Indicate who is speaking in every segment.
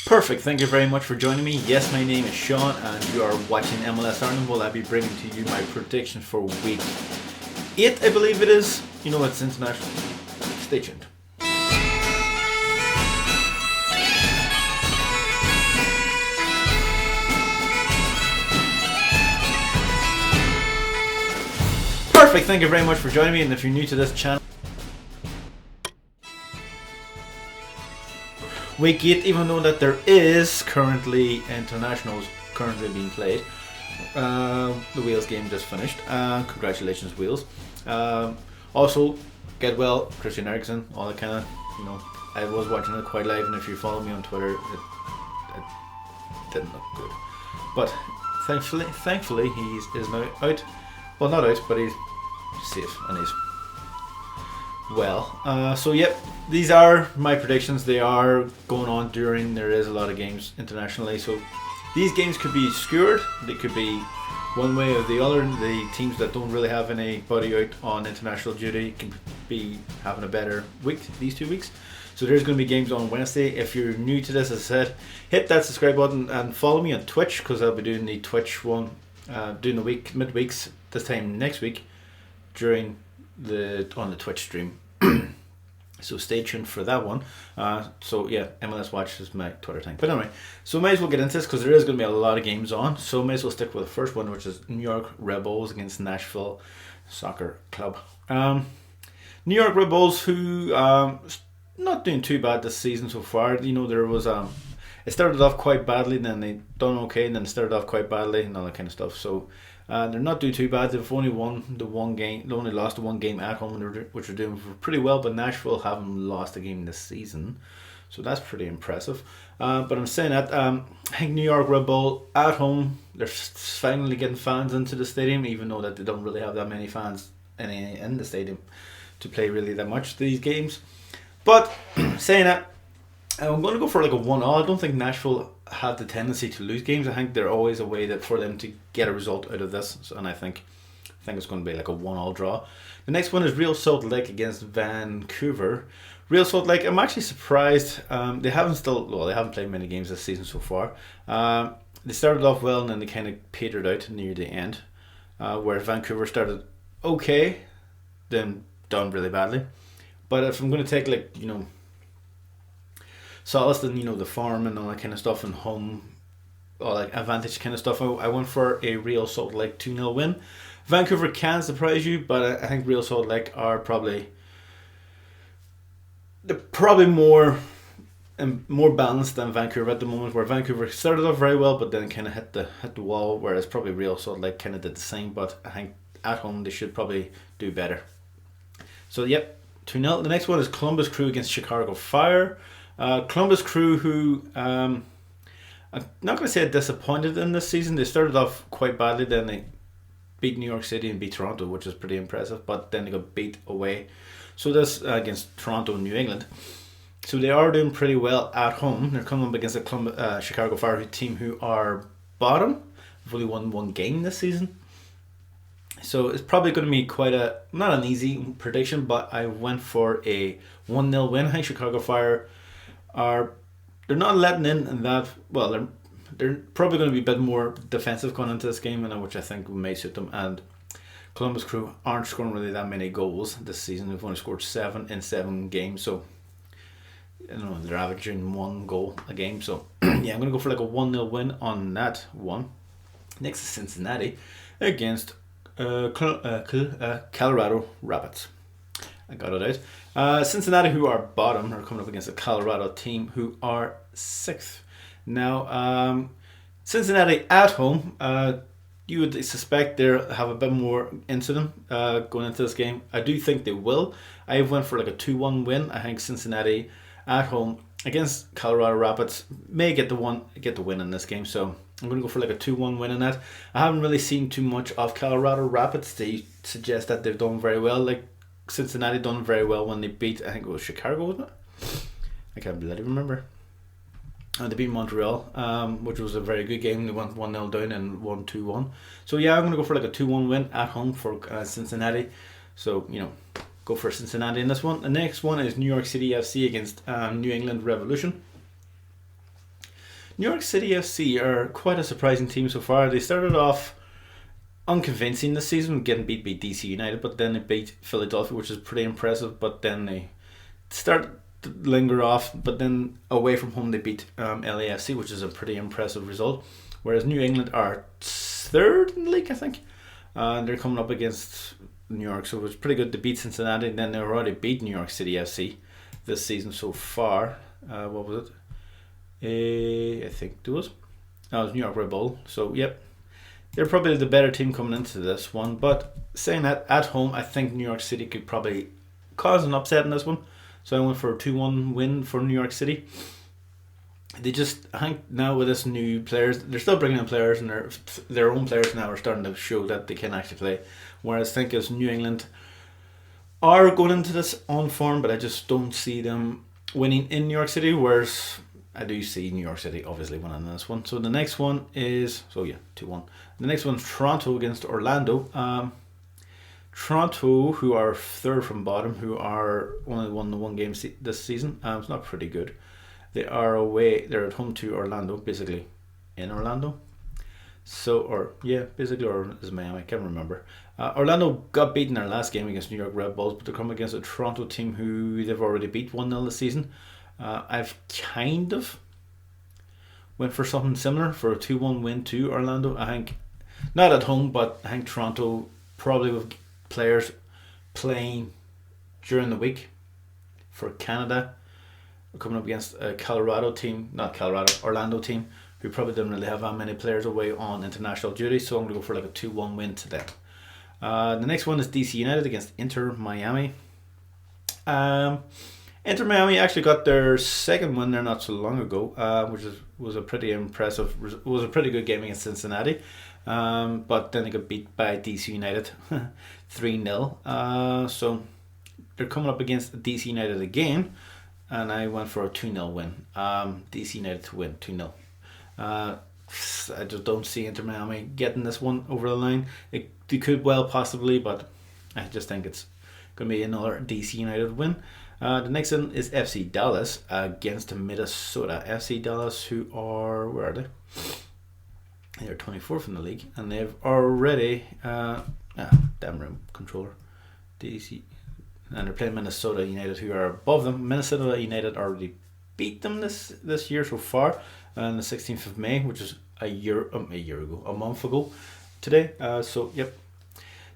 Speaker 1: Perfect. Thank you very much for joining me. Yes, my name is Sean, and you are watching MLS Ireland. Well, I'll be bringing to you my predictions for week 8, I believe it is. You know, it's international. Stay tuned. Perfect. Thank you very much for joining me. And if you're new to this channel, week 8, even though that there is currently internationals currently being played, the Wales game just finished. Congratulations, Wales. Also, get well, Christian Eriksen, all that kind of, I was watching it quite live, and if you follow me on Twitter, it didn't look good. But thankfully, he is now out. Well, not out, but he's safe and he's well. So yep, these are my predictions. They are going on during, there is a lot of games internationally, so these games could be skewed. They could be one way or the other. The teams that don't really have anybody out on international duty can be having a better week these 2 weeks. So there's going to be games on Wednesday. If you're new to this, as I said, hit that subscribe button and follow me on Twitch, because I'll be doing the Twitch one during the week, midweeks, this time next week, on the Twitch stream. So stay tuned for that one. So yeah, MLS Watch is my Twitter thing. But anyway, so might as well get into this, because there is going to be a lot of games on. So might as well stick with the first one, which is New York Red Bulls against Nashville Soccer Club. New York Red Bulls, who not doing too bad this season so far. There was it started off quite badly, then they done okay, and then it started off quite badly, and all that kind of stuff. So they're not doing too bad. They've only only lost the one game at home, which are doing pretty well. But Nashville haven't lost a game this season, so that's pretty impressive. But I'm saying that I think New York Red Bull at home, they're finally getting fans into the stadium, even though that they don't really have that many fans in the stadium to play really that much these games. But saying that, I'm going to go for like a 1-1. I don't think Nashville have the tendency to lose games. I think they're always a way that for them to get a result out of this, and I think it's going to be like a 1-1 draw. The next one is Real Salt Lake against Vancouver. Real Salt Lake, I'm actually surprised. They haven't played many games this season so far. They started off well, and then they kind of petered out near the end, where Vancouver started okay, then done really badly. But if I'm going to take solace in the farm and all that kind of stuff, and home, or like advantage kind of stuff, I went for a Real Salt Lake 2-0 win. Vancouver can surprise you, but I think Real Salt Lake are probably more balanced than Vancouver at the moment, where Vancouver started off very well, but then kind of hit the wall, whereas probably Real Salt Lake kind of did the same. But I think at home they should probably do better. So yep, 2-0. The next one is Columbus Crew against Chicago Fire. Columbus Crew, who I'm not going to say disappointed in this season. They started off quite badly, then they beat New York City and beat Toronto, which is pretty impressive, but then they got beat away. So this against Toronto and New England. So they are doing pretty well at home. They're coming up against a Chicago Fire team who are bottom. They've only won one game this season. So it's probably going to be not an easy prediction, but I went for a 1-0 win. I think Chicago Fire they're not letting in that well. They're probably going to be a bit more defensive going into this game, which I think may suit them. And Columbus Crew aren't scoring really that many goals this season. They've only scored 7 in 7 games, so they're averaging 1 goal a game. So yeah, I'm going to go for like a 1-0 win on that one. Next is Cincinnati against Colorado Rapids. I got it out. Cincinnati, who are bottom, are coming up against a Colorado team who are 6th. Now, Cincinnati at home, you would suspect they have a bit more into them going into this game. I do think they will. I went for like a 2-1 win. I think Cincinnati at home against Colorado Rapids may get the win in this game. So I'm going to go for like a 2-1 win in that. I haven't really seen too much of Colorado Rapids to suggest that they've done very well. Like Cincinnati done very well when they beat, I think it was Chicago, wasn't it? I can't bloody remember. They beat Montreal, which was a very good game. They went 1-0 down and won 2-1. So yeah, I'm going to go for like a 2-1 win at home for Cincinnati. So, go for Cincinnati in this one. The next one is New York City FC against New England Revolution. New York City FC are quite a surprising team so far. They started off unconvincing this season, getting beat by DC United, but then they beat Philadelphia, which is pretty impressive. But then they start to linger off, but then away from home they beat LAFC, which is a pretty impressive result. Whereas New England are third in the league, I think. They're coming up against New York, so it was pretty good to beat Cincinnati. And then they already beat New York City FC this season so far. What was it? I think it was. That was New York Red Bull. So, yep. They're probably the better team coming into this one. But saying that, at home, I think New York City could probably cause an upset in this one. So I went for a 2-1 win for New York City. They just, I think now with this new players, they're still bringing in players, and their own players now are starting to show that they can actually play. Whereas I think as New England are going into this on form, but I just don't see them winning in New York City. Whereas I do see New York City obviously winning this one. So the next one is 2-1. The next one is Toronto against Orlando. Toronto, who are third from bottom, who are only won the one game this season. It's not pretty good. They are away. They're at home to Orlando, basically in Orlando. So, or is Miami? I can't remember. Orlando got beaten their last game against New York Red Bulls, but they're coming against a Toronto team who they've already beat 1-0 this season. I've kind of went for something similar for a 2-1 win to Orlando. I think not at home, but I think Toronto probably with players playing during the week for Canada, coming up against a Orlando team, who probably didn't really have that many players away on international duty. So I'm going to go for like a 2-1 win to them. The next one is DC United against Inter Miami. Inter Miami actually got their second win there not so long ago, which was a pretty impressive. Was a pretty good game against Cincinnati, but then they got beat by DC United 3-0. So they're coming up against DC United again, and I went for a 2-0 win. DC United to win 2-0. I just don't see Inter Miami getting this one over the line. They could well possibly, but I just think it's going to be another DC United win. The next one is FC Dallas against Minnesota. FC Dallas, who are, where are they? They're 24th in the league, and they've already damn room controller DC, and they're playing Minnesota United, who are above them. Minnesota United already beat them this year so far on the 16th of May, which is a month ago today. So yep,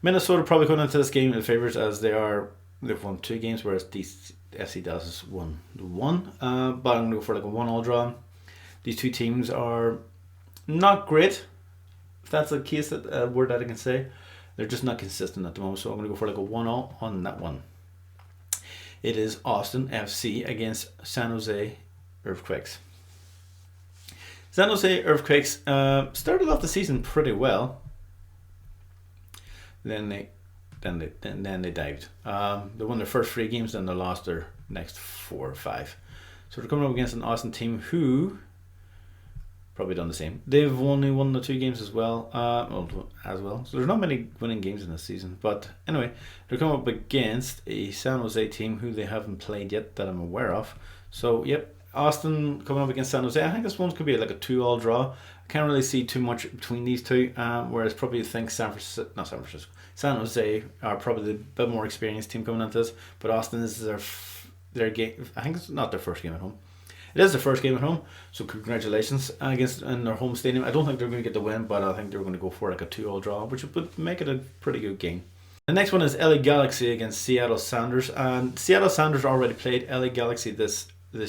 Speaker 1: Minnesota probably going into this game in the favourites, as they've won 2 games, whereas FC Dallas has won 1. But I'm going to go for like a 1-1 draw. These two teams are not great, if that's the case, word that I can say. They're just not consistent at the moment, so I'm going to go for like a 1-0 on that one. It is Austin FC against San Jose Earthquakes. San Jose Earthquakes started off the season pretty well. Then they dived. They won their first 3 games, then they lost their next 4 or 5. So they're coming up against an Austin team who probably done the same. They've only won the 2 games as well. So there's not many winning games in this season. But anyway, they're coming up against a San Jose team who they haven't played yet that I'm aware of. So yep, Austin coming up against San Jose. I think this one could be like a 2-2 draw. I can't really see too much between these two. Whereas probably think San Jose are probably the bit more experienced team coming into this. But Austin, this is their game. I think it's not their first game at home. It is the first game at home, so congratulations in their home stadium. I don't think they're going to get the win, but I think they're going to go for like a 2-2 draw, which would make it a pretty good game. The next one is LA Galaxy against Seattle Sounders, and Seattle Sounders already played LA Galaxy this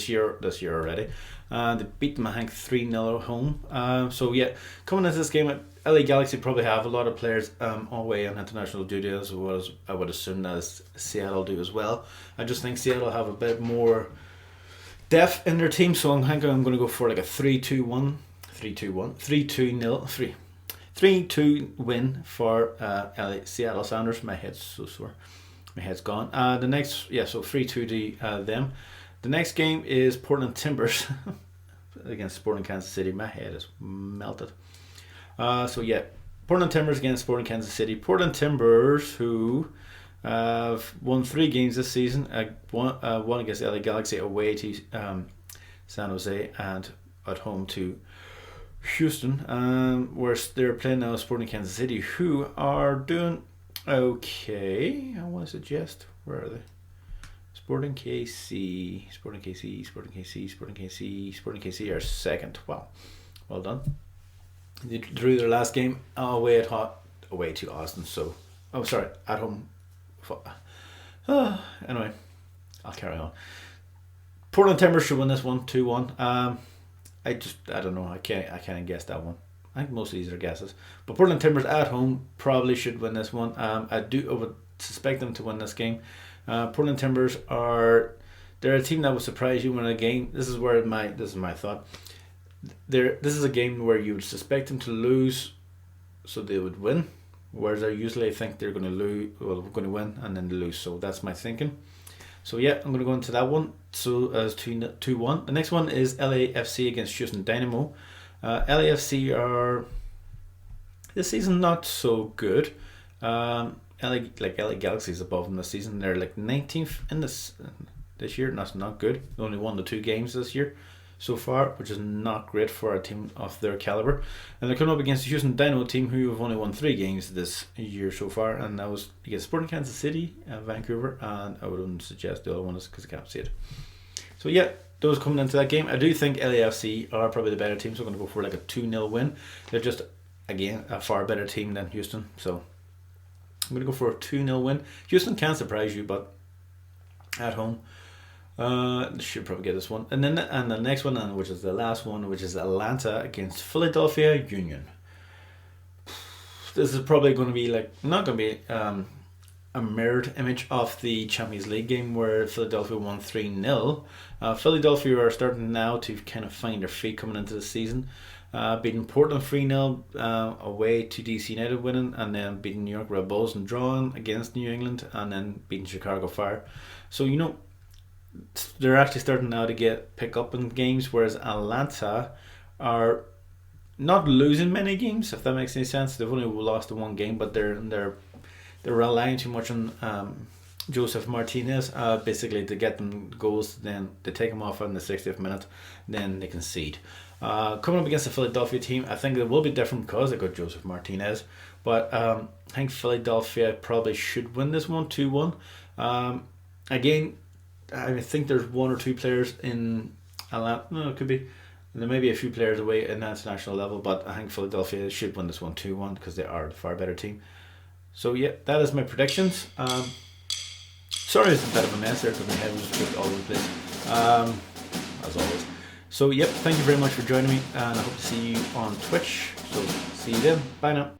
Speaker 1: year already. They beat them, I think, 3-0 at home. So yeah, coming into this game, LA Galaxy probably have a lot of players away on international duty, as well as I would assume as Seattle do as well. I just think Seattle have a bit more depth in their team, so I think I'm going to go for like a 3-2 win for Seattle Sounders. My head's so sore. My head's gone. So 3-2 to them. The next game is Portland Timbers against Sporting Kansas City. My head is melted. Portland Timbers against Sporting Kansas City. Portland Timbers, who won 3 games this season. One against LA Galaxy away to San Jose, and at home to Houston, where they're playing now Sporting Kansas City, who are doing okay. I want to suggest, where are they? Sporting KC are second. Wow, well done. They drew their last game away to Austin. So, at home. Anyway, I'll carry on. Portland Timbers should win this one 2-1. I don't know. I can't guess that one. I think most of these are guesses. But Portland Timbers at home probably should win this one. I would suspect them to win this game. Portland Timbers they're a team that will surprise you when a game. This is my thought. This is a game where you would suspect them to lose, so they would win. Whereas I usually think they're going to lose. Well, we're going to win and then lose. So that's my thinking. So yeah, I'm going to go into that one. So as 2-1. The next one is LAFC against Houston Dynamo. LAFC are this season not so good. LA Galaxy is above them this season. They're like 19th in this year. And that's not good. They only won the 2 games this year so far, which is not great for a team of their caliber. And they're coming up against the Houston Dynamo team, who have only won 3 games this year so far, and that was against Sporting Kansas City, Vancouver, and I wouldn't suggest the other one is because I can't see it. So yeah, those coming into that game. I do think LAFC are probably the better team, so I'm going to go for like a 2-0 win. They're just, again, a far better team than Houston, so I'm going to go for a 2-0 win. Houston can surprise you, but at home, should probably get this one. And then the next one, which is the last one, which is Atlanta against Philadelphia Union. This is probably going to be not going to be a mirrored image of the Champions League game where Philadelphia won 3-0. Philadelphia are starting now to kind of find their feet coming into the season. Beating Portland 3-0 away to DC United winning, and then beating New York Red Bulls and drawing against New England, and then beating Chicago Fire. So they're actually starting now to pick up in games, whereas Atlanta are not losing many games, if that makes any sense. They've only lost the 1 game, but they're relying too much on Joseph Martinez basically to get them goals. Then they take him off in the 60th minute, then they concede. Coming up against the Philadelphia team, I think it will be different because they got Joseph Martinez, but I think Philadelphia probably should win this one 2-1. Again, I think there's 1 or 2 players in Atlanta. No, it could be. There may be a few players away at the international level, but I think Philadelphia should win this one 2-1 because they are the far better team. So yeah, that is my predictions. Sorry, it's a bit of a mess there because my head was just all over the place, as always. So yep, thank you very much for joining me, and I hope to see you on Twitch. So see you then. Bye now.